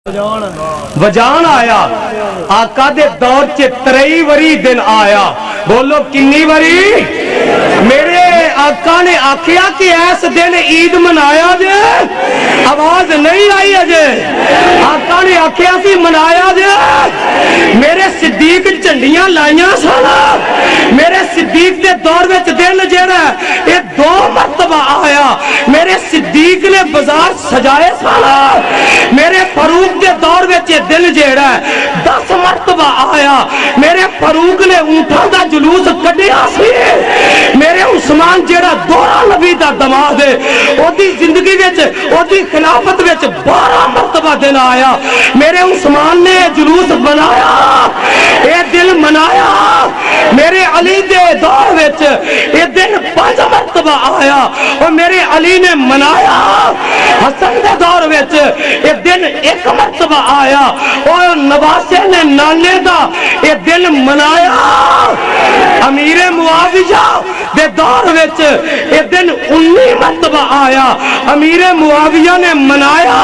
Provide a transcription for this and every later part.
वजान आया आका दे दौर च 3 वरी दिन आया। बोलो किन्नी वरी? मेरे आका ने आखिया कि इस दिन ईद मनाया जे, आवाज नहीं आई अजे। आका ने आखिया कि मनाया जे। मेरे सिद्दीक झंडियां लाइया सन। मेरे सिद्दीक के दौर में दिन जेड़ा ये 2 मरतबा आया। मेरे सिद्दीक ने बाजार सजाए सन। मेरे फरूक के दौर में दिन जेड़ा 10 मरतबा आया। मेरे फरूक ने ऊंटां दा जुलूस कढ़िया सी। मेरे उस्मान जेड़ा दोहरा नबी दा दमाद है, ओदी जिंदगी विच ओदी खिलाफत विच 12 मरतबा दिन आया। मेरे उस्मान ने जुलूस बनाया, ये दिल मनाया। मेरे अली दे दौर विच ये दिन 5 मरतबा आया और मेरे अली ने मनाया। हसन दे दौर विच ये दिन 1 मरतबा आया और नवासे ने नाने दा ये दिन मनाया। अमीरे मुआविया दे दौर विच ये दिन 19 मरतबा आया। अमीरे मुआविया ने मनाया।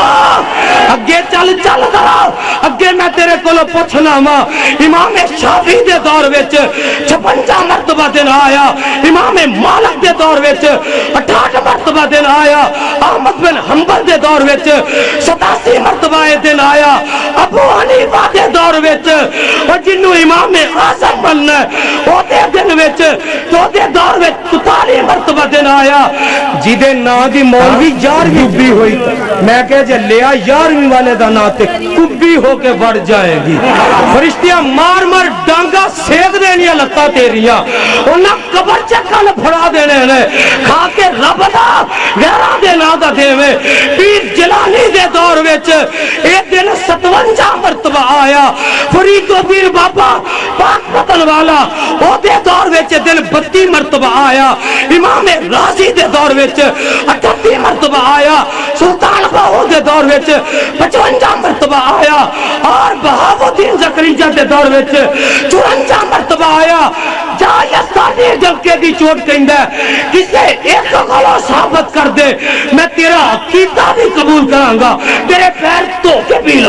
अगे चल चल जरा अगे मैं तेरे को पूछना वा। इमाम शाफी दे दौर विच 56 मरतबा दिन आया। इमाम मालिक दे दौर विच 68 मरतबा दिन आया। अहमद बिन हंबल दे दौर विच 87 मरतबा ये दिन आया। अबू हनीफा दे दौर विच और जिन्नू इमाम आजम बनना ओदे दिन विच ओदे दौर विच 44 मरतबा दिन आया। जिदे नां दी मौलवी 11वीं कुब्बी हुई, मैं कह जे लिया 11वीं वाले दा नां ते कुब्बी होके बढ़ जाएगी। फरिश्तियां मार मार डांगा सेक देनियां लत्तां तेरियां, उन्हां कबर च कल फड़ा देने ने। खा के रब दा गैरां दे नां दा देवे। पीर जिलानी दे दौर विच ये दिन 57 मरतबा आया। फरीदुद्दीन बाबा पाक पतन वाला ओदे दौर विच दिन 32 मरतबा आया। इमाम राजी दे दौर विच 38 मरतबा आया। सुल्तान बाहू दे दौर विच 55 मरतबा आया और बहाउद्दीन ज़करिया दे दौर विच 54 मरतबा आया। जा यस्तानी जलके दी चोट कहंदा किसे एक गलो साबित कर दे, मैं तेरा अकीदा भी कबूल करांगा, तेरे पैर धो के पी